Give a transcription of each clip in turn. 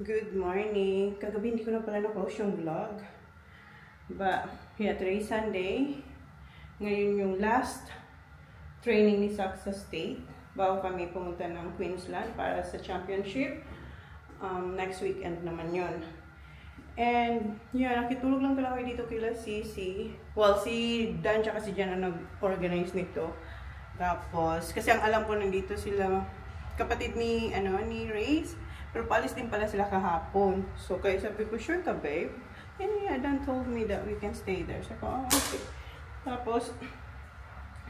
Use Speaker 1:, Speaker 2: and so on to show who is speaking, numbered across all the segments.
Speaker 1: Good morning. Kagabi hindi ko na pala na-post yung vlog. But, yeah, today is Sunday. Ngayon yung last training ni Success State. Bago kami pumunta ng Queensland para sa championship. Next weekend naman yun. And, yeah, nakitulog lang pala kayo dito kila Sisi. Well, si Dan tsaka si Jan ang nag-organize nito. Tapos, kasi ang alam ko nandito sila, kapatid ni, ni Reyes. Pero paalis din pala sila kahapon. So, kaya sabi ko, sure ka, babe? And yeah, Dan told me that we can stay there. So, okay. Tapos,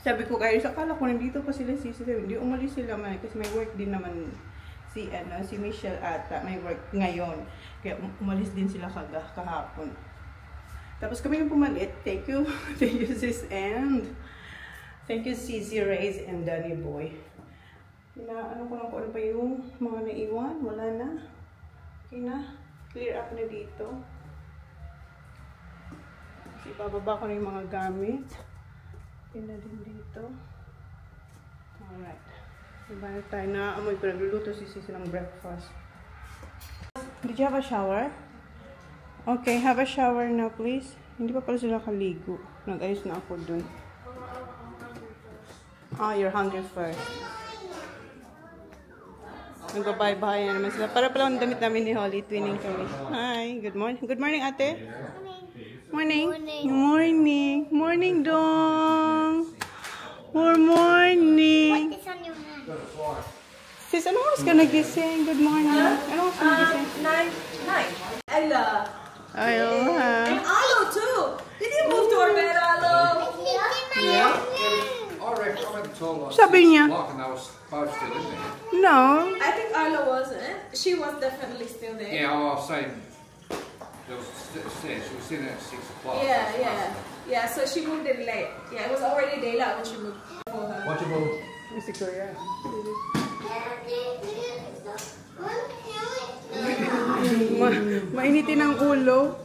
Speaker 1: sabi ko kayo, akala ko nandito pa sila Sisi. Hindi umalis sila man. Kasi may work din naman si Michelle ata. May work ngayon. Kaya umalis din sila kahapon. Tapos kami yung pumalit. Thank you. Thank you, sis. And thank you, Sisi, Reyes, and Danny Boy. Ano ko lang kung ano pa yung mga naiwan. Wala na. Okay na. Clear up na dito. Kasi bababa ko na yung mga gamit. Okay na din dito. Alright. Diba na tayo na amoy ko. Nagluluto si Sisi ng breakfast. Did you have a shower? Okay, have a shower now please. Hindi pa pala sila kaligo. Nag-ayos na ako dun. You're hungry first. Nagbabay-bahay na naman sila. Para pala ang damit namin ni Holly. Twinning kami. Hi. Good morning. Good morning, ate. Morning. Morning. Morning. Morning, Dong. Good morning.
Speaker 2: What is on your hand?
Speaker 1: Sis, ano oras ka nagising? Good morning. Ano oras ka nagising?
Speaker 3: 9. Ella.
Speaker 1: Aloha.
Speaker 3: And Alo too. Did you move to our bed, Alo?
Speaker 1: Yeah.
Speaker 4: Sabi
Speaker 1: Sabi niya. No.
Speaker 3: I think Arlo wasn't. She was definitely still there.
Speaker 4: Yeah, I was saying there was stairs. She was sitting at 6 o'clock.
Speaker 3: Yeah. So she moved in late. Yeah, it was already daylight when she moved.
Speaker 4: What you move?
Speaker 1: Si Kuya. Mainitin ang ulo.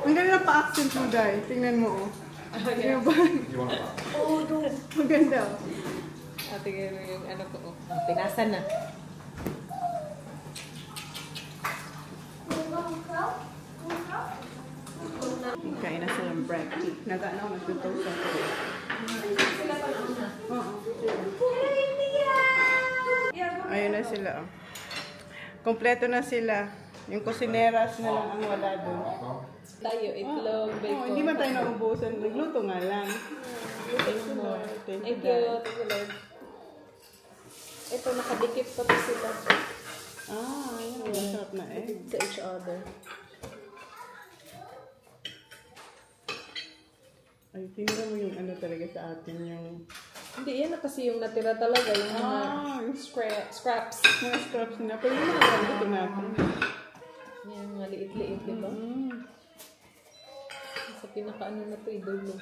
Speaker 1: Ang ganda ng pa-accent mo, Day. Tingnan mo, oh.
Speaker 3: Yeah.
Speaker 1: Maganda.
Speaker 3: Tingnan mo yung ano ko. Pinasan na.
Speaker 1: Kain na silang breakfast. Nag-ano ako, nagtutoast ako. Oo. Ayun na sila, oh. Kompleto na sila. Yung kusineras na lang ang wala doon.
Speaker 3: Tayo, itlog, bacon.
Speaker 1: Hindi man tayo naubusan. Nagluto nga lang. Thank you, Lord. Thank you,
Speaker 3: Lord. Ito, nakadikit pa to sila.
Speaker 1: Ayun. Masarap na eh.
Speaker 3: To each other.
Speaker 1: Ay, tinira mo yung ano talaga sa atin, yung...
Speaker 3: Hindi, yan na kasi yung natira talaga. Yung mga scraps.
Speaker 1: Mga scraps nila. Pero yung mga ito natin.
Speaker 3: Yan, mga liit-liit, di ba? Sa pinaka-ano na ito, idulo.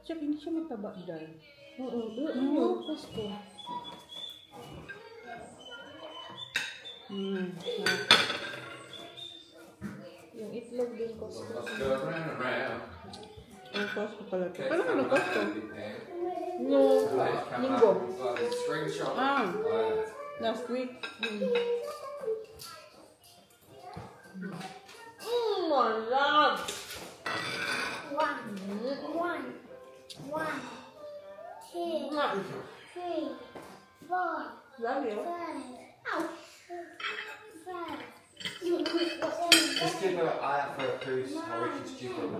Speaker 1: Siya, hindi siya mataba dahil.
Speaker 3: Oo, doon. Gusto. Yung itlog din ko.
Speaker 1: Ang cost ko pala ito. Paano ka nag-cost ko?
Speaker 3: No, linggo.
Speaker 1: Last week.
Speaker 3: My love.
Speaker 2: One, two, 3, 4,
Speaker 3: Love you.
Speaker 2: 5. Five.
Speaker 4: Just keep an eye out for a goose. I reckon it's cheaper than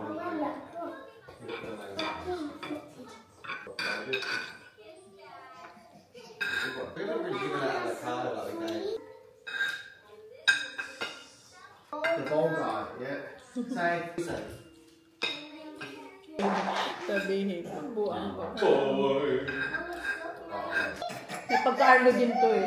Speaker 4: the ball guy, yeah. Say.
Speaker 1: Sabihin. Ang buwan ko.
Speaker 4: Boy.
Speaker 1: May pagka-arlo din to eh.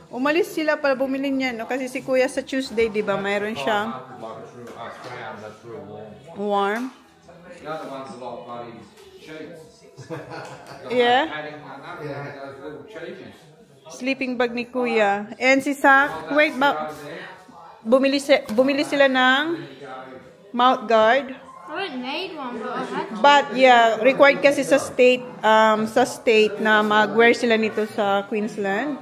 Speaker 1: Umalis sila para bumili niyan, no? Kasi si Kuya sa Tuesday, di ba, mayroon siyang warm.
Speaker 4: The other one's a lot of bloody cheap.
Speaker 1: Yeah.
Speaker 4: Padding like that, those little cheapies.
Speaker 1: Sleeping bag ni Kuya. And si Sak, wait, bumili sila ng mouth guard.
Speaker 2: I don't need one, but I had to.
Speaker 1: But yeah, required kasi sa state na mag-wear sila nito sa Queensland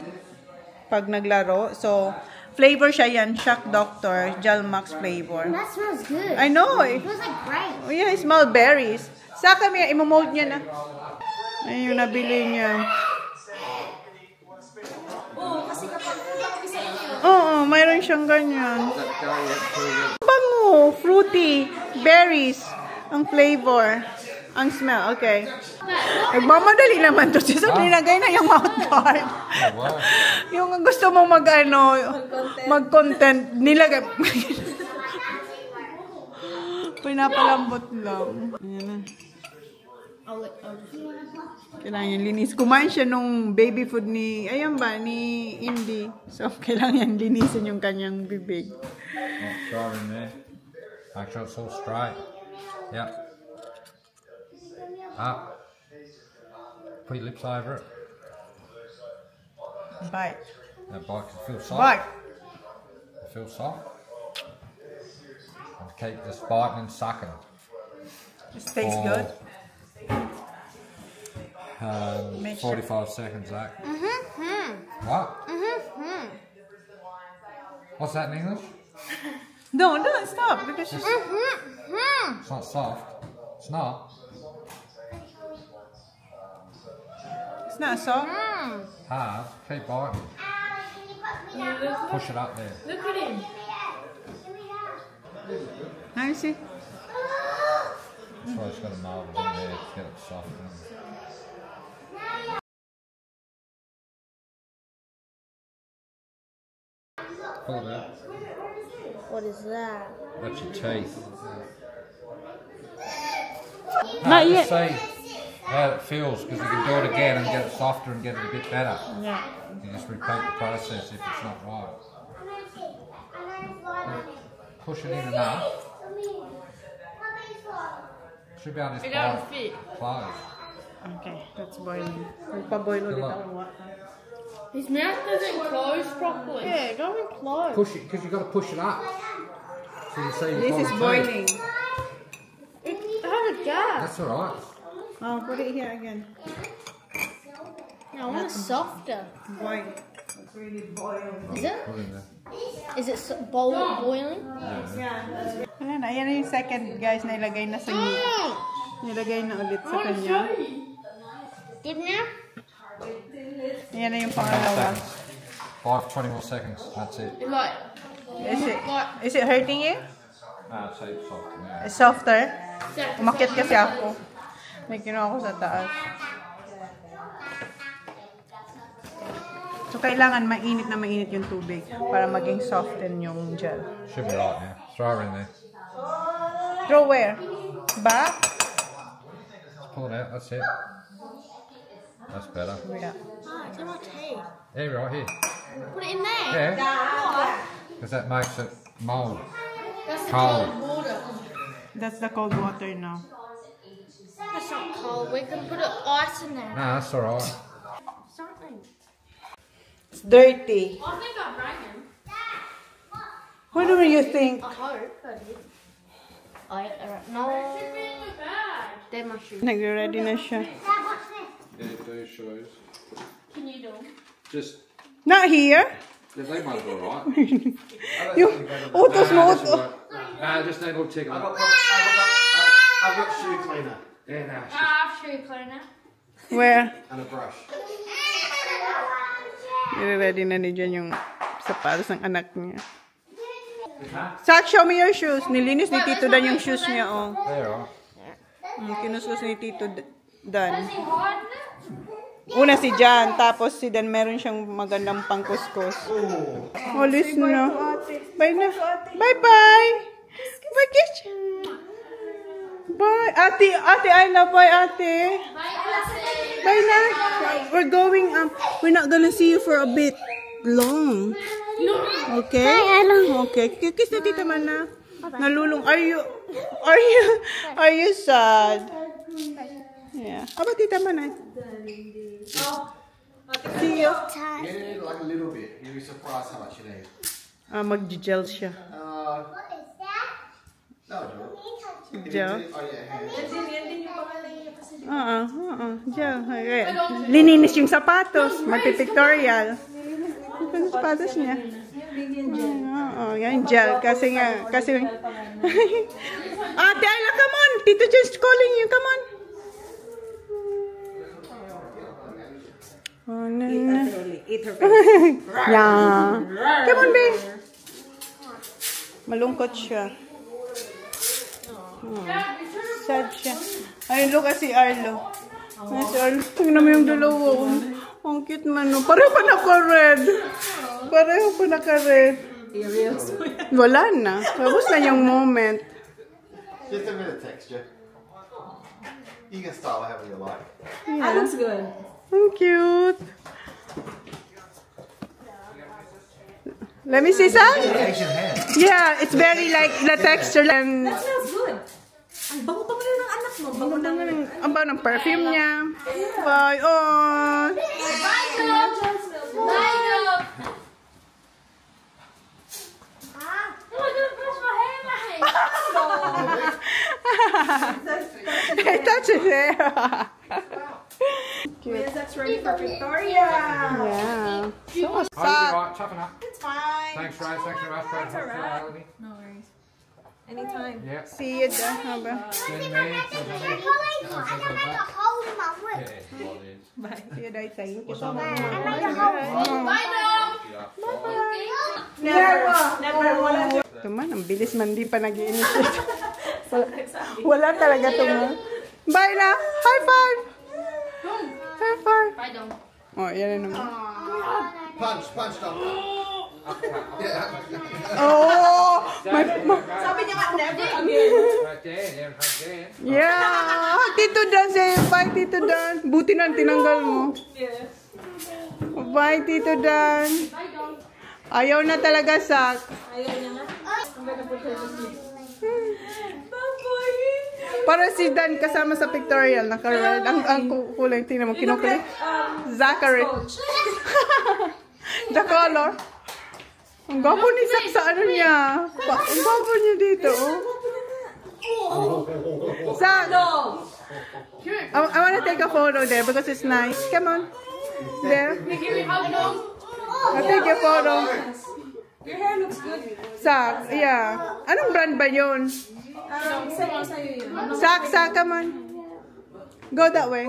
Speaker 1: pag naglaro. So, flavor siya yan, Shock Doctor, Gel Max flavor.
Speaker 2: That smells good.
Speaker 1: I know.
Speaker 2: It smells like grape.
Speaker 1: Oh yeah, it smells berries. Sa kami, imo-mold niya na. Ayun yung nabili niya. Oo, mayroon siyang ganyan. Bango, fruity, berries, ang flavor, ang smell. Okay. Nagmamadali naman to. So, nilagay na yung mouth guard. Yung gusto mo mag-content, nilagay. Pinapalambot lang. Ayan na. Kailangan yung linis. Kumain siya nung baby food ni, ayan ba, ni Indy. So, kailangan linisin yung kanyang bibig.
Speaker 5: Try in there. Make sure it's all straight. Yep. Up. Put your lips over it.
Speaker 1: Bite.
Speaker 5: That bite can feel soft.
Speaker 1: Bite.
Speaker 5: It feels soft. And keep this biting and sucking.
Speaker 1: This tastes good.
Speaker 5: 45 seconds, Zach. What? What's that in English?
Speaker 1: No, stop. Because it's...
Speaker 5: It's not soft. It's not.
Speaker 1: It's not soft.
Speaker 5: Hard. Keep biting. Push it up there.
Speaker 3: Look at him.
Speaker 1: Let me see.
Speaker 5: That's why it's got to mold it in there to get it soft. Pull it out.
Speaker 2: What is that?
Speaker 5: That's your teeth.
Speaker 1: Not
Speaker 5: Just
Speaker 1: yet.
Speaker 5: see how it feels, because you can do it again and get it softer and get it a bit better.
Speaker 1: Yeah.
Speaker 5: You just repeat the process if it's not right. Push it in enough. Should be able to just bite close.
Speaker 1: Okay, that's boiling. Magpa-boil ulit ang water.
Speaker 3: His mouth doesn't close properly.
Speaker 1: Yeah, go and close.
Speaker 5: Push it, because you've got to push it up. So you see
Speaker 1: This is boiling.
Speaker 3: It had a gas.
Speaker 5: That's alright.
Speaker 1: Oh, put it here again.
Speaker 2: No, I want it softer.
Speaker 1: Boil. It's really boiled.
Speaker 2: Is it?
Speaker 5: Put it in there.
Speaker 2: Is it boiling?
Speaker 1: Ayan na, ayan na yung second, guys, na ilagay na sa nilagay na ulit sa kanya.
Speaker 2: Good now?
Speaker 1: Ayan na yung pangalawa.
Speaker 5: 20 more seconds. That's it.
Speaker 3: Like,
Speaker 1: Is it hurting you?
Speaker 5: It's soft now.
Speaker 1: It's softer? Umakyat kasi ako. May kinuha ako sa taas. So, kailangan mainit na mainit yung tubig para maging soften yung gel.
Speaker 5: Should be right now. Throw her in there.
Speaker 1: Throw where? Back?
Speaker 5: Pull it out. That's it. That's better.
Speaker 1: Yeah.
Speaker 2: Oh, it's in my teeth.
Speaker 5: Yeah, right here.
Speaker 2: Put it in there.
Speaker 5: Yeah. Because that makes it mold.
Speaker 3: that's the
Speaker 5: Cold.
Speaker 3: cold water.
Speaker 1: That's the cold water now.
Speaker 2: That's not cold. We can put ice in there.
Speaker 5: No, that's alright.
Speaker 2: Something.
Speaker 1: It's dirty.
Speaker 3: I think I rang him.
Speaker 1: What do you think?
Speaker 2: I hope I did. No. They're my shoes.
Speaker 1: Nagre-ready na siya.
Speaker 5: Yeah, do shoes.
Speaker 2: Can you do them?
Speaker 5: Just,
Speaker 1: Not here.
Speaker 5: they might be alright.
Speaker 1: Yung utos mo, utos.
Speaker 5: Nah, just need a little tickle.
Speaker 4: I've got shoe cleaner
Speaker 5: Yeah, no, it's just,
Speaker 2: Shoe cleaner.
Speaker 1: Where?
Speaker 4: and a brush.
Speaker 1: Nire-ready na ni Jan yung sapatos ng anak niya. Zach, show me your shoes. Nilinis ni Tito Dan yung shoes niya, oh.
Speaker 5: they're alright.
Speaker 1: Kinuskus ni Tito Dan. Una si Jan, tapos si Dan meron siyang magandang pangkuskus. Alis na. Bye na. Bye-bye. Bye, kiss. Bye. Ate, I love bye, ate. Bye na. We're going, we're not gonna see you for a bit long. Okay? Okay. Kiss na Tita Mana. Nalulung. Are you sad? Yeah. How about Tita Mana? See you.
Speaker 4: Yeah, like a little bit. You'll be surprised how much you need.
Speaker 1: Mag-gel siya.
Speaker 4: No,
Speaker 1: Gel?
Speaker 4: Oh, yeah.
Speaker 1: Gel. Lininis yung sapatos. Magpipictorial. Yung sapatos niya. Yan gel. Kasi Ate Ayla, come on. Tito just calling you. Come on.
Speaker 3: Eat her face.
Speaker 1: Yeah. Come on, babe. Malungkot siya. Sad siya. Ayun, look at si Arlo. Si Arlo. Tingnan mo yung dalawa. Ang cute man. No? Pareho pa naka-red. Pareho pa naka-red. Wala na. Tapos na yung moment.
Speaker 4: Just a bit of texture. You can style however you like.
Speaker 3: That looks good.
Speaker 1: Ang cute. Let me see some.
Speaker 4: Asian hand.
Speaker 1: Yeah, it's very like the texture and
Speaker 3: That smells good. Ang bango-bango na ng anak mo. Bango na ng...
Speaker 1: ang bango ng perfume niya. Bye. Oh. I touched his hair.
Speaker 3: Yes, that's ready for Victoria.
Speaker 1: Yeah. So
Speaker 5: I'll be right, toughen up.
Speaker 3: It's fine.
Speaker 5: Thanks, Ray. Thanks very much for
Speaker 3: That's all right.
Speaker 5: hospitality.
Speaker 3: No worries. Anytime.
Speaker 5: Yeah.
Speaker 1: see you there. Haba.
Speaker 5: Send me.
Speaker 4: Oh,
Speaker 3: Bye.
Speaker 1: See you there. Thank you so
Speaker 5: What's
Speaker 1: much.
Speaker 3: Never.
Speaker 1: Ito man, ang bilis man, di pa nag-i-initiate. Wala talaga ito mo. Bye na! High five! High five! Oh, yan na naman.
Speaker 4: Punch, dog.
Speaker 1: Oh!
Speaker 3: Sabi niya nga, never again.
Speaker 5: Right there, yeah, right there.
Speaker 1: Yeah! Tito Dan, say bye, Tito Dan. Buti na tinanggal mo.
Speaker 3: Yes.
Speaker 1: Bye, Tito Dan. Ayaw na talaga, Sak.
Speaker 3: Ayaw niya nga. I'm gonna put her to sleep.
Speaker 1: Para si Dan kasama sa pictorial, naka-red. Ang kulay, tingnan mo, kinukulit. Zachary. The color. Ang gwapo ni Sak sa ano niya. Ang gwapo niya dito, oh. Sak! I wanna take a photo there because it's nice. Come on. There. I'll take your photo.
Speaker 3: Your hair looks good.
Speaker 1: Sak, yeah. Anong brand ba yun?
Speaker 3: Sa'yo yun.
Speaker 1: Sak, come on. Go that way.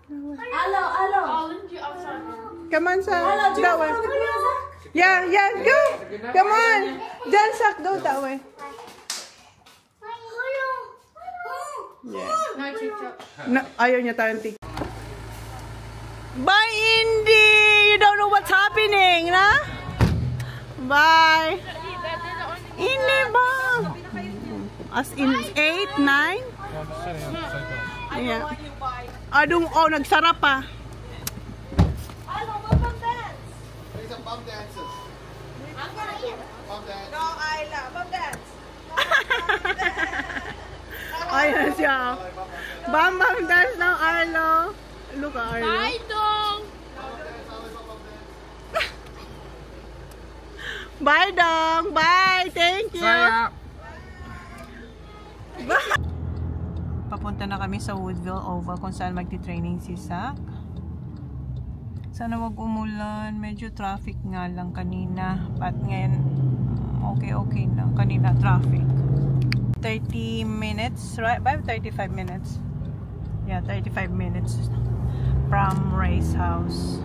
Speaker 3: Hello.
Speaker 1: Come on, Sak. That way. Yeah, go. Come on. Jan, Sak, go that way. Yeah. No, ayaw niya tayong tik. Bye, Indy! You don't know what's happening, na? Bye. Indy ba? As in 8, 9? Yeah. Adong, nagsarap pa.
Speaker 4: These are bum dancers. Bum dance.
Speaker 3: No, Ayla. Bum dance.
Speaker 1: Ayan siya. Bam dance ng Arlo. Look at Arlo.
Speaker 2: Bye, Dong!
Speaker 1: Bye, Dong. Bye. Thank you. Papunta na kami sa Woodville Oval kung saan magti-training si Sak. Sana wag umulan. Medyo traffic nga lang kanina. But ngayon, okay na. Kanina traffic. 30 minutes, right? About 35 minutes. Yeah, 35 minutes from Ray's house.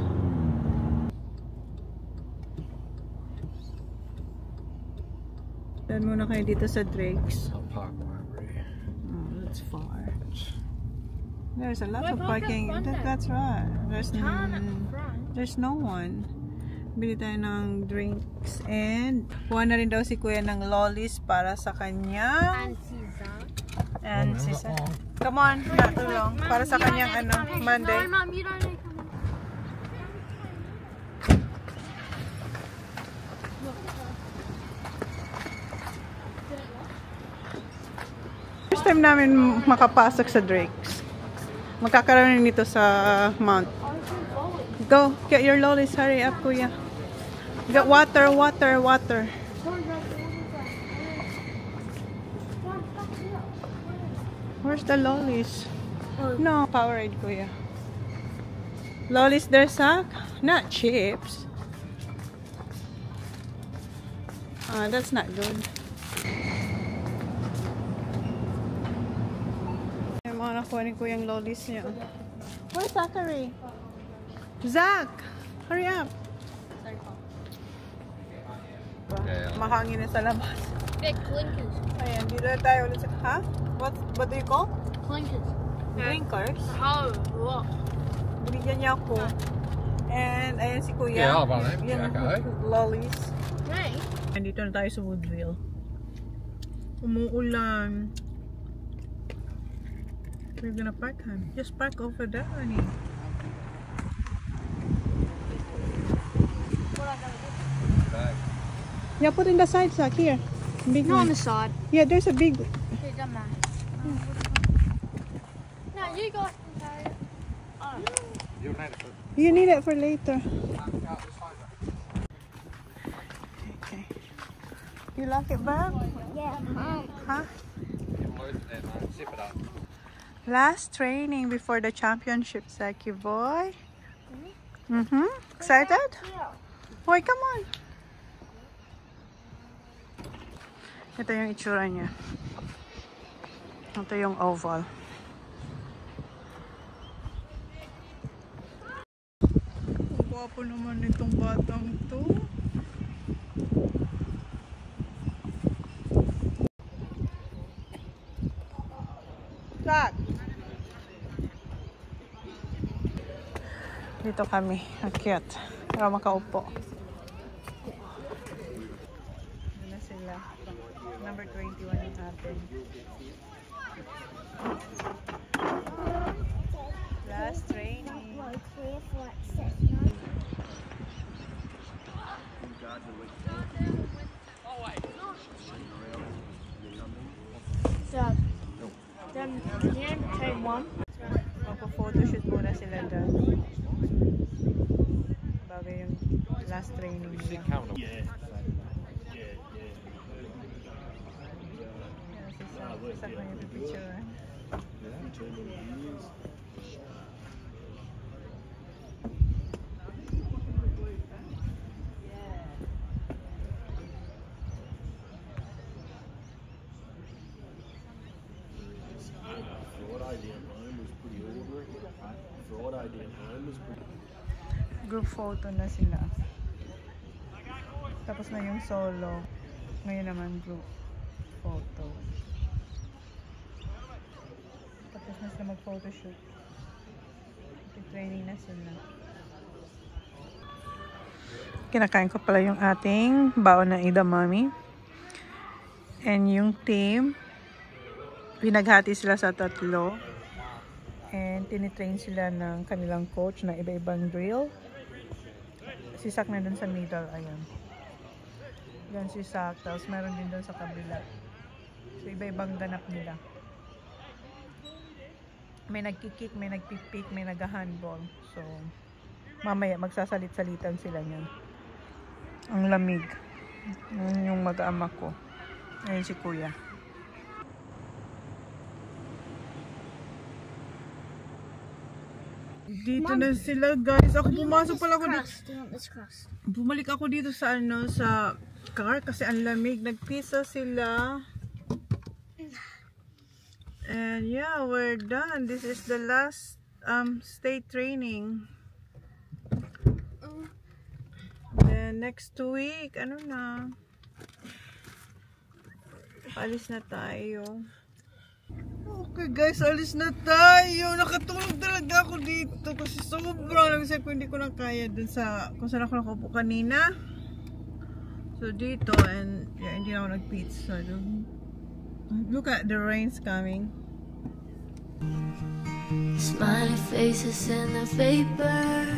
Speaker 1: Dan muna kayo dito sa Drake's.
Speaker 5: I'll park over here.
Speaker 1: Oh, that's far. There's a lot of parking. That's right. There's no one. Bili tayo ng drinks and kuha na rin daw si Kuya ng lollies para sa kanya. And si Sak. Come on, not too long. Para sa kanyang Monday.
Speaker 2: Mom, you don't need
Speaker 1: First time namin makapasok sa Drake's. Magkakaroon nito sa Mount. Go, get your lollies. Hurry up, Kuya. Got water, water, water. Where's the lollies? No, Powerade, kuya. Lollies there, Sak? Not chips. That's not good. Yung mga nakuha ni kuyang lollies niya. Where's Zachary? Zach! Hurry up!
Speaker 5: Yeah.
Speaker 1: Mahangin na sa labas.
Speaker 2: Big clinkers.
Speaker 1: Ayan, dito na tayo ulit sa... Ha? What do you call?
Speaker 2: Clinkers.
Speaker 1: Blinkers.
Speaker 2: Oh, what?
Speaker 1: Binigyan niya ako. And ayan si kuya.
Speaker 5: Yeah, I'll run it.
Speaker 1: Yung
Speaker 5: Okay.
Speaker 1: lollies.
Speaker 2: Hey.
Speaker 1: Nandito na tayo sa Woodville. Umuulan. We're gonna park, hon. Just park over there, honey. Yeah, put in the side sack here. Big
Speaker 2: Not on
Speaker 1: one.
Speaker 2: the side.
Speaker 1: Yeah, there's a big.
Speaker 2: Here, come on. No, you guys can carry it.
Speaker 5: You'll need it.
Speaker 1: You need it for later. Okay. You lock it back?
Speaker 2: Yeah.
Speaker 1: Huh?
Speaker 5: You'll lose it there, mate. Zip it up.
Speaker 1: Last training before the championship, Saki boy. Excited?
Speaker 2: Yeah.
Speaker 1: Boy, come on. Ito yung itsura niya. Ito yung oval. Ang gwapo naman itong batang to. Kat! Dito kami. Ang cute. Para makaupo. Ano na sila? Number 21 yung natin. Last training.
Speaker 2: So, then you take one.
Speaker 1: Magpo-photoshoot muna sila doon. Bago yung last training nila. Yan si Sak. Sak na yung picture. Group photo na sila. Tapos na yung solo. Ngayon naman group photo. Tapos na sila mag-photoshoot. Training na sila. Kinakain ko pala yung ating baon na edamame. And yung team, pinaghati sila sa 3. And tinitrain sila ng kanilang coach na iba-ibang drill. Si Sak na dun sa middle, ayan. Yan si Sak, tapos meron din dun sa kabila. So iba-ibang ganap nila. May nagkikik, may nagpipik, may nag-handball. So mamaya magsasalit-salitan sila niyan. Ang lamig. Yan yung mag-ama ko. Ayan si kuya. Dito na sila, guys. Ako pumasok pala ako dito. Bumalik ako dito sa sa car kasi ang lamig. Nagpisa sila. And yeah, we're done. This is the last state training. Then next week, ano na? Alis na tayo. Okay guys, alis na tayo. Nakatulog talaga ako dito kasi sobrang lang ko, hindi ko na kaya dun sa kung saan ako nakaupo kanina. So dito, and yeah, hindi na ako nag-pizza. Look at the rain's coming.
Speaker 6: Smiley faces in the vapor,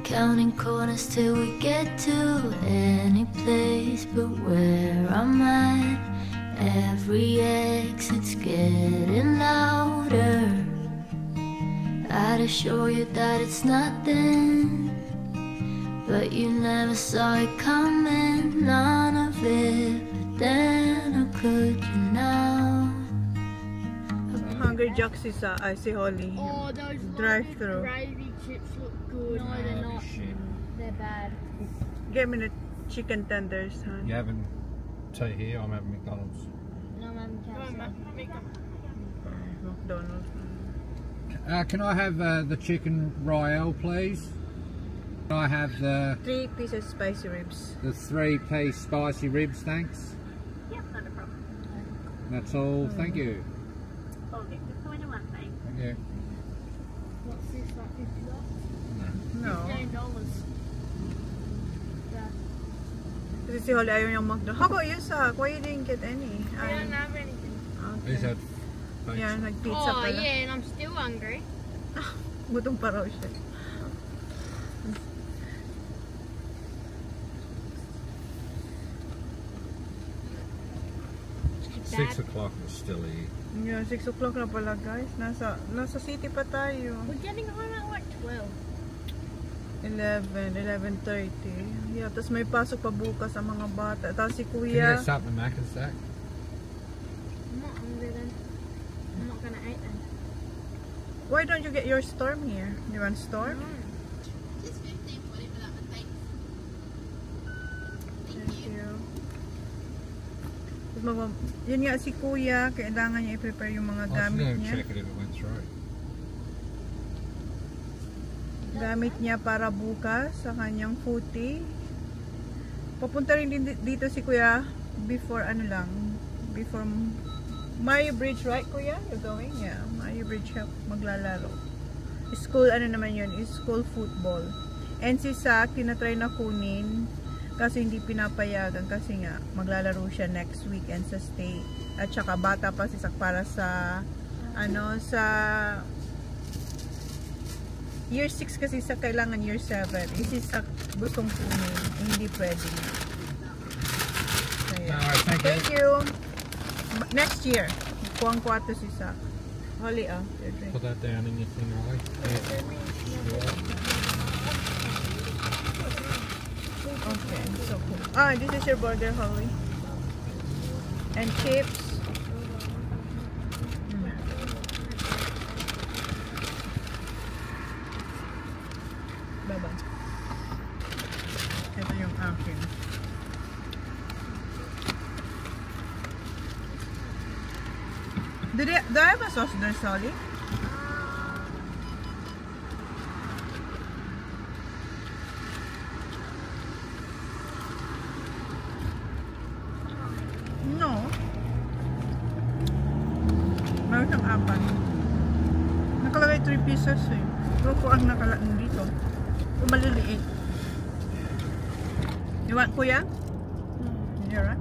Speaker 6: counting corners till we get to any place but where I'm at. Every exit's getting louder. I'd assure you that it's nothing, but you never saw it coming, none of it. But then how could you now?
Speaker 1: Hungry Jacks is si Holly.
Speaker 2: Oh, those
Speaker 1: Drive-thru.
Speaker 2: gravy chips look good. No, they're not. They're bad.
Speaker 1: Get me the chicken tenders, hon.
Speaker 5: You having tea here? I'm having McDonald's.
Speaker 2: No, I'm
Speaker 1: McDonald's.
Speaker 5: Can I have the chicken royale, please? Can I have the
Speaker 1: 3 pieces spicy ribs.
Speaker 5: 3-piece spicy ribs, thanks?
Speaker 1: Yep, not a problem.
Speaker 5: That's all, thank you.
Speaker 1: Okay, just go into one thing.
Speaker 5: Thank you.
Speaker 2: What's this, like $50?
Speaker 1: No.
Speaker 2: $15.
Speaker 1: Kasi si Holly ayaw niyang McDonald's. How about you, Sak? Why you didn't get any?
Speaker 2: I don't have anything.
Speaker 5: These
Speaker 1: Okay.
Speaker 5: had pizza.
Speaker 1: Yeah, nag-pizza
Speaker 2: Oh,
Speaker 1: pala.
Speaker 2: yeah, and I'm still hungry.
Speaker 1: Gutom pa raw siya.
Speaker 5: Six o'clock was still here.
Speaker 1: Yeah, 6 o'clock na pala, guys. Nasa city pa tayo.
Speaker 2: We're getting home at like 12.
Speaker 1: 11:30. Yeah, tapos may pasok pa bukas ang mga bata. Tapos si
Speaker 5: Can you
Speaker 1: Kuya.
Speaker 5: get something to Macca's, Zach?
Speaker 2: I'm not hungry then. I'm not gonna eat then.
Speaker 1: Why don't you get your Storm here? You want Storm? Thank you. Yun nga si Kuya, kailangan niya i-prepare yung mga
Speaker 5: I was
Speaker 1: gamit
Speaker 5: going to
Speaker 1: niya.
Speaker 5: check it if it went through.
Speaker 1: Gamit niya para bukas sa kanyang footy. Papunta rin din dito si Kuya before before Mayo Bridge, right Kuya? You're going? Yeah, Mayo Bridge maglalaro. School naman yun, is school football. And si Sak, tinatry na kunin kasi hindi pinapayagan kasi nga maglalaro siya next weekend sa state. At saka bata pa si Sak para sa sa Year 6 kasi sa kailangan Year 7. Si Sak gustong kunin, hindi pwede. So, yeah.
Speaker 5: Alright,
Speaker 1: Thank you. Next year, kuwang 4 si Sak. Holly, your drink.
Speaker 5: Put that down in your thing, Ollie.
Speaker 1: Okay, so cool. This is your burger, Holly. And chips. Baba. Ito yung akin. Do I have a sauce there, Solly? No. Meron siyang 4. Nakalagay 3 pieces eh. Pero kung ang nakalagay dito, kung maliliit. You want, Kuya? You're right.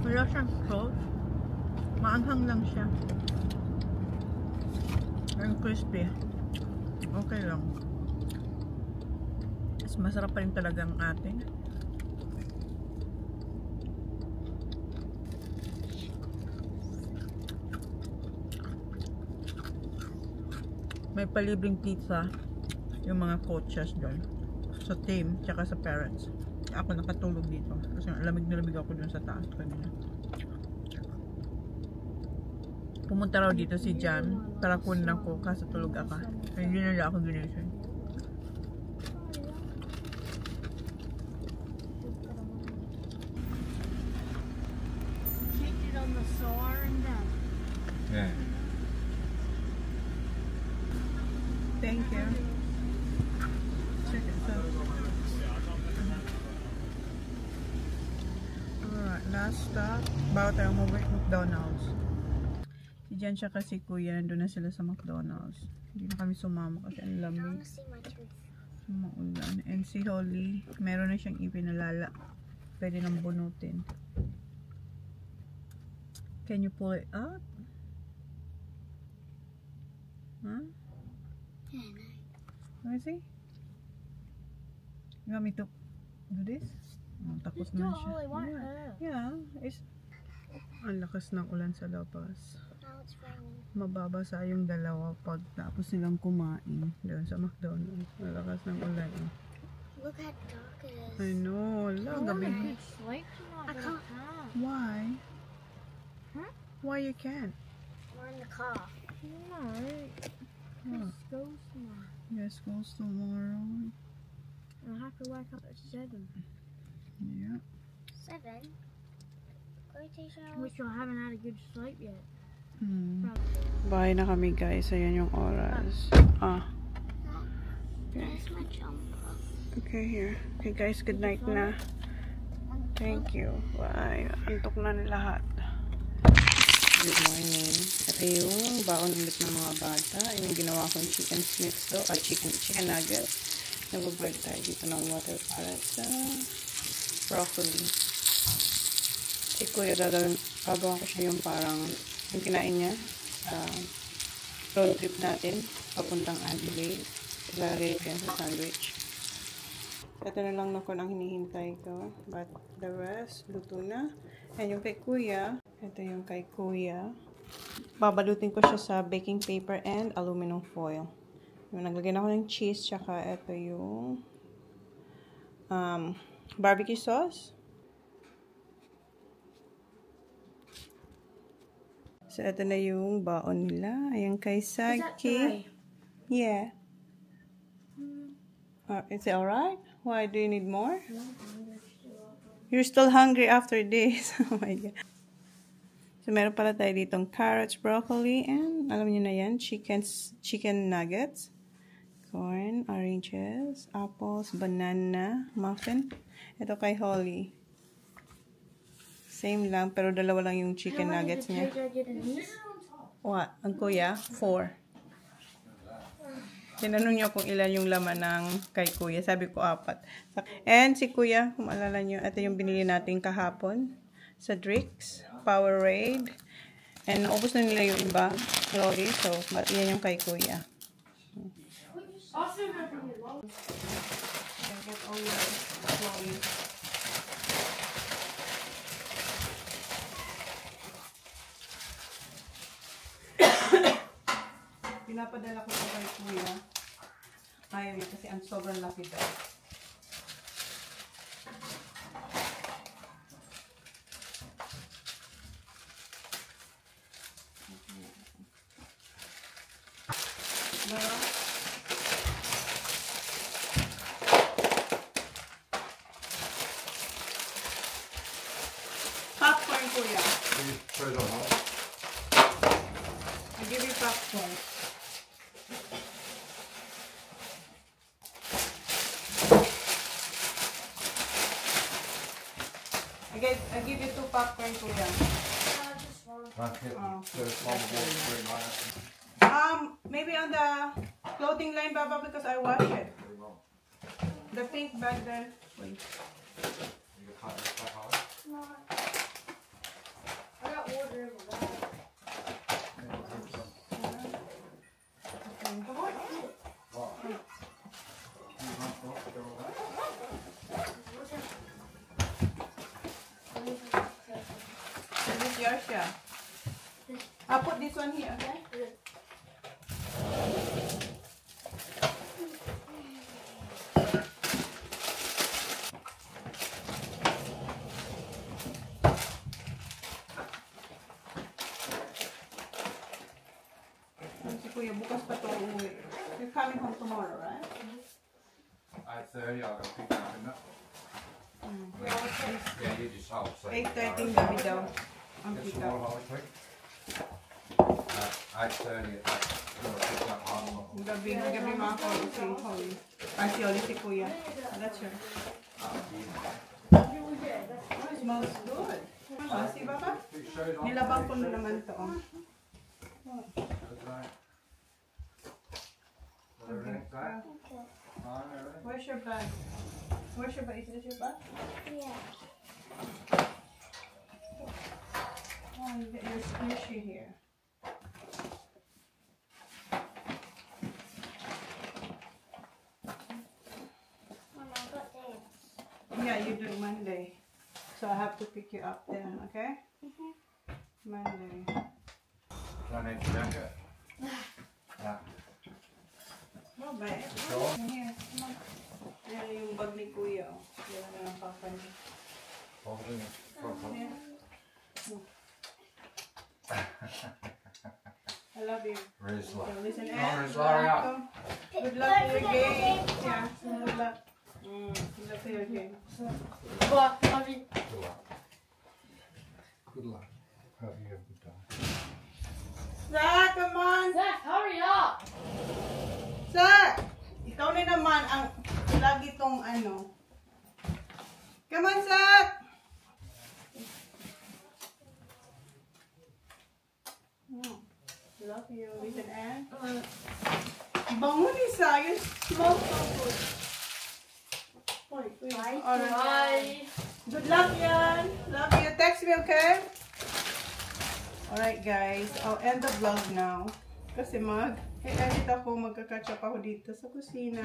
Speaker 1: Wala siyang sauce. Maanghang lang siya. Ang crispy. Okay lang. Mas masarap pa rin talaga ang ating. May palibreng pizza yung mga coaches doon sa team tsaka sa parents. Ako nakatulog dito kasi lamig na lamig ako dun sa taas kanina. Pumunta raw dito si Jan para kunin ako kasi tulog ako. Hindi nila ako ginising.
Speaker 2: Kicked it on the siren down.
Speaker 5: Yeah.
Speaker 1: Thank you. Check it out. Alright, last stop. Bago tayo umuwi, McDonald's. Si Jan siya kasi Kuya, nandun na sila sa McDonald's. Hindi na kami sumama kasi ang lamig. Maulan. And si Holly, meron na siyang ipinalala. Pwede nang bunutin. Can you pull it out? Huh? Let me see. You want me to do this? Oh, takot
Speaker 2: Just do
Speaker 1: na
Speaker 2: it,
Speaker 1: siya.
Speaker 2: Holly, won't hurt.
Speaker 1: Yeah, it's ang lakas ng ulan sa labas.
Speaker 2: Now it's raining.
Speaker 1: Mababasa yung dalawa pag tapos silang kumain doon sa McDonald's. Malakas ng ulan.
Speaker 2: Look how dark it is.
Speaker 1: I know. Wala, gabi.
Speaker 2: I can't.
Speaker 1: Why?
Speaker 2: Huh?
Speaker 1: Why you can't?
Speaker 2: We're in the car. No.
Speaker 1: What?
Speaker 2: School's tomorrow.
Speaker 1: Yes, school's tomorrow.
Speaker 2: I have to wake up at 7.
Speaker 1: Yeah.
Speaker 2: 7? Which I haven't had a good sleep yet.
Speaker 1: Bahay na kami guys. Ayan yung oras. Okay.
Speaker 2: There's my jumper.
Speaker 1: Okay, here. Okay guys, good night na. Thank you. Bye. Antok na ng lahat. Good morning. Ito yung baon ulit ng mga bata. Yung ginawa kong chicken schnitzel to. Chicken nuggets. Nag-boil tayo dito ng water para sa broccoli. Si Kuya gagawa ko siya yung parang yung kinain niya sa road trip natin papuntang Adelaide. Ilalagay ko yan sa sandwich. Ito na lang ako ang hinihintay ko. But the rest, luto na. And yung kay Kuya, ito yung kay Kuya. Babalutin ko siya sa baking paper and aluminum foil. Yung naglagay na ako ng cheese, tsaka ito yung barbecue sauce. So, ito na yung baon nila. Ayan kay Saki. Yeah. Is it alright? Why? Do you need more? You're still hungry after this. Oh my God. So, meron pala tayo ditong carrots, broccoli, and alam niyo na yan, chicken nuggets, corn, oranges, apples, banana, muffin. Ito kay Holly. Same lang, pero dalawa lang yung chicken nuggets niya. What? Ang Kuya? 4. Tinanong niya kung ilan yung laman ng kay Kuya. Sabi ko 4. And si Kuya, kung maalala niyo, ito yung binili natin kahapon sa Drix, Powerade. And naubos na nila yung iba. Sorry. So, yan yung kay Kuya. Pinapadala ko ito kay Kuya. Ayaw niya kasi ang sobrang laki daw. Popcorn, Kuya.
Speaker 5: Put it on hot.
Speaker 1: I give you popcorn. I give you 2 popcorn, Kuya. Maybe on the clothing line, Baba, because I wash it. The pink bag there. Wait.
Speaker 2: No. I got water in the bag.
Speaker 1: This is yours, yeah. I'll put this one here, okay? Si Kuya, bukas pa ito uuwi. You're coming home tomorrow, right?
Speaker 5: 8:30, I'll go pick it up in that. Yeah, you just hold.
Speaker 1: 8:30 gabi daw. Ang
Speaker 5: Get
Speaker 1: pick
Speaker 5: some
Speaker 1: up.
Speaker 5: water, Holly, quick. 8:30 at that. Pick up home.
Speaker 1: Gabi mga ako si Holly. Si Holly, si Kuya. Oh, that's her. Oh, it smells good. Oh, si Baba? Nilabang ko na naman ito. Oh. Where's your bag? Where's your bag? Is this your bag?
Speaker 2: Yeah.
Speaker 1: Oh, you get your squishy here.
Speaker 2: Mom, I got this.
Speaker 1: Yeah, you do Monday. So I have to pick you up then, okay? Monday.
Speaker 5: Don't need to drink it. Yeah.
Speaker 1: No, ba?
Speaker 5: Sure.
Speaker 1: Here, come on. Ayan yung bag ni Kuya. Yan na ng papa niya.
Speaker 5: Holding it.
Speaker 1: Here. I love you.
Speaker 5: Rizla.
Speaker 1: So listen,
Speaker 5: Oh, Rizla, up.
Speaker 1: Good luck to your game. Yeah, good luck. Good luck to your game.
Speaker 2: But, I mean,
Speaker 5: Good luck. Good luck. Hope you have a good time.
Speaker 1: Zach, come on!
Speaker 2: Zach, hurry up!
Speaker 1: Zach! Ikaw na naman ang lagi tong ano. Come on, Zach! Love you. Listen, Anne. Bango ni Zion. Small food. Alright.
Speaker 2: Bye.
Speaker 1: Good luck, yan. Love you. Text me, okay? Alright, guys. I'll end the vlog now. Kasi edit ako. Magka-catch up ako dito sa kusina.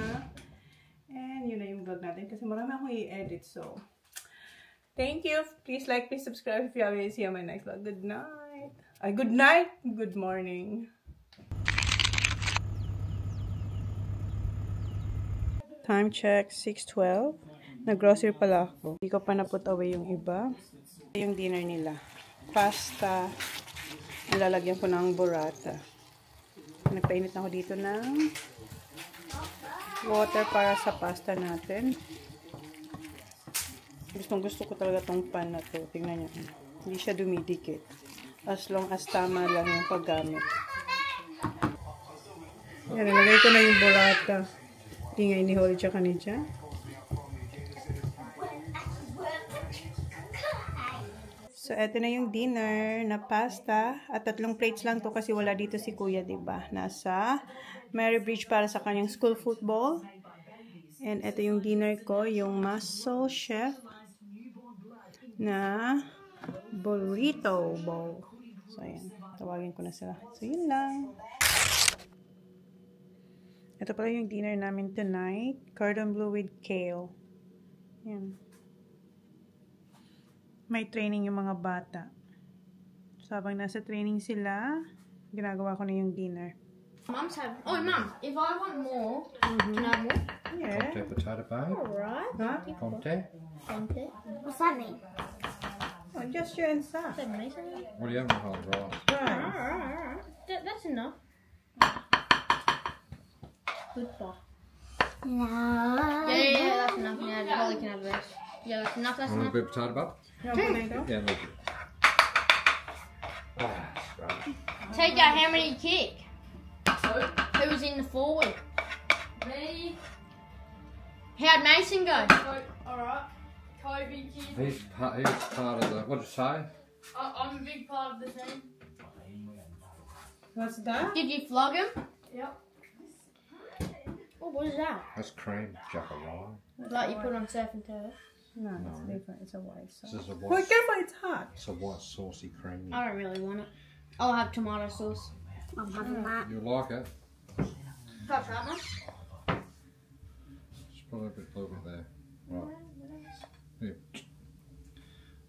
Speaker 1: And yun na yung vlog natin. Kasi marami akong i-edit. So, thank you. Please like, please subscribe if you haven't seen my next vlog. Good night. Good night. Good morning. Time check, 6:12. Nag-grocery pala ako. Hindi ko pa na-put away yung iba. Yung dinner nila. Pasta. Lalagyan ko ng burrata. Nagpainit na ako dito ng water para sa pasta natin. Gusto ko talaga tong pan na to. Tingnan nyo. Hindi siya dumidikit. As long as tama lang yung paggamit. Yan, nilagay ko na yung burrata. Ingay ni Holly tsaka ni Jan. So, eto na yung dinner na pasta. At 3 plates lang to kasi wala dito si Kuya, diba? Nasa Mary Bridge para sa kanyang school football. And eto yung dinner ko, yung Muscle Chef na burrito bowl. So, ayan. Tawagin ko na sila. So, yun lang. Ito pala yung dinner namin tonight. Cordon bleu with kale. Yan. May training yung mga bata. So, habang nasa training sila, ginagawa ko na yung dinner.
Speaker 2: Mum's having. Oh, Mum, if I want more, can I have more?
Speaker 1: Yeah.
Speaker 5: Conte potato bag.
Speaker 2: Alright.
Speaker 1: Huh?
Speaker 5: Conte.
Speaker 2: Okay.
Speaker 6: What's that mean?
Speaker 1: Oh, just you and Sa.
Speaker 2: That's amazing.
Speaker 5: What do you have in the rice?
Speaker 1: Right.
Speaker 2: Alright. That's enough. Good boy.
Speaker 6: No.
Speaker 2: Yeah, that's enough. Yeah, Holly can have the rest. Yeah, that's enough. That's
Speaker 5: A little
Speaker 2: enough.
Speaker 5: bit of potato bag?
Speaker 1: You want tomato?
Speaker 5: Yeah, a little bit. Ah, that's great.
Speaker 2: Take out how many you kick? Who was in the forward? Me. How'd Mason go?
Speaker 7: Alright. Kobe kid.
Speaker 5: He's part of the, what did you say?
Speaker 7: I'm a big part of the team.
Speaker 1: What's that?
Speaker 2: Did you flog him?
Speaker 7: Yep.
Speaker 2: Oh, what is that?
Speaker 5: That's cream jackaroo.
Speaker 2: Like you put on surf and turf.
Speaker 1: No, it's different. It's a white sauce.
Speaker 5: This is a
Speaker 1: Wait,
Speaker 5: white,
Speaker 1: careful, it's hot.
Speaker 5: it's a white saucy creamy.
Speaker 2: I don't really want it. I'll have tomato sauce.
Speaker 6: I'm having that.
Speaker 5: You like it?
Speaker 2: Touch that much?
Speaker 5: Just put a little bit there. Right. Here.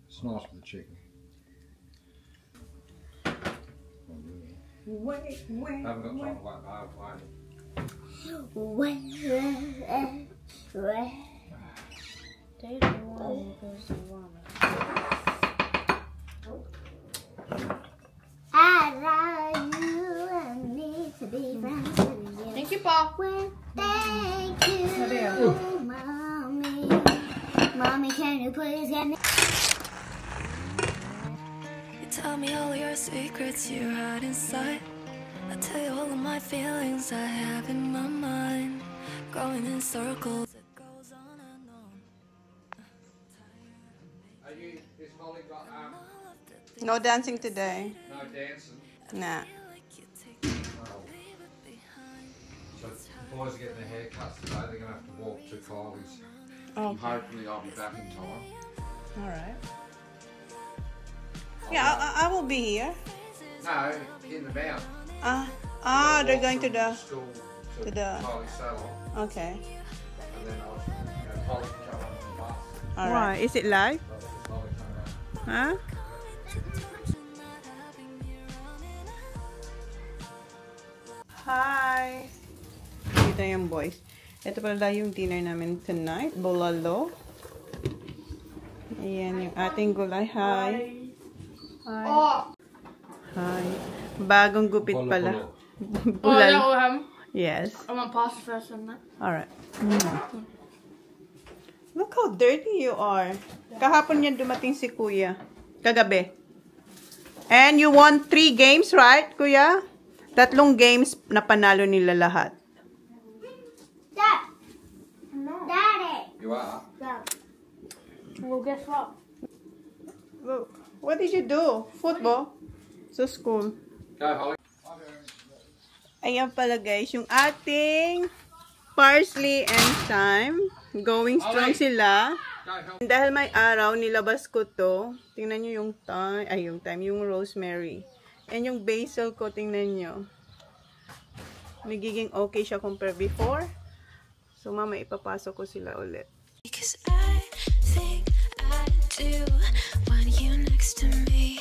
Speaker 5: It's nice with the chicken.
Speaker 1: Wait.
Speaker 5: I haven't got time to wait halfway.
Speaker 6: I love you and me to be friends with you.
Speaker 2: Thank you, Paul.
Speaker 6: Well, thank you, Mommy. Mommy, can you please get me?
Speaker 8: You tell me all your secrets you hide inside. I tell you all of my feelings I have in my mind. Going in circles, it goes on and on.
Speaker 5: Is Holly got
Speaker 1: No dancing today.
Speaker 5: no dancing?
Speaker 1: Nah.
Speaker 5: So the boys are getting their haircuts today. They're going to have to walk to Kylie's.
Speaker 1: Oh,
Speaker 5: Hopefully I'll be back in time.
Speaker 1: alright. Yeah, I will be here.
Speaker 5: No, in the van.
Speaker 1: They're going to the...
Speaker 5: school
Speaker 1: to the-
Speaker 5: Kylie's salon,
Speaker 1: Okay.
Speaker 5: and then Holly can come on the bus.
Speaker 1: Alright. Is it live?
Speaker 5: Holly come
Speaker 1: Huh? Hi! Dito yung boys. Ito pala yung dinner namin tonight. Bulalo. Ayan yung ating gulay. Hi! Hi!
Speaker 7: Oh,
Speaker 1: Hi! Bagong gupit pala.
Speaker 7: Bulalo.
Speaker 1: Yes.
Speaker 7: I want pasta first and that.
Speaker 1: Alright. Look how dirty you are. Kahapon yan dumating si Kuya. Kagabi. And you won 3 games, right, Kuya? 3 games na panalo nila lahat.
Speaker 9: Dad. No. Daddy.
Speaker 5: You are?
Speaker 9: Dad.
Speaker 7: Well, guess what?
Speaker 1: What did you do? Football? So school.
Speaker 5: Go, Holly.
Speaker 1: Ayan pala guys, yung ating parsley and thyme. Going strong sila. Dahil may araw, nilabas ko to. Tingnan nyo yung thyme, yung rosemary. And yung basil ko, tingnan nyo. Nagiging okay siya compare before. So mama, ipapasok ko sila ulit.
Speaker 8: Because I think I do want you next to me.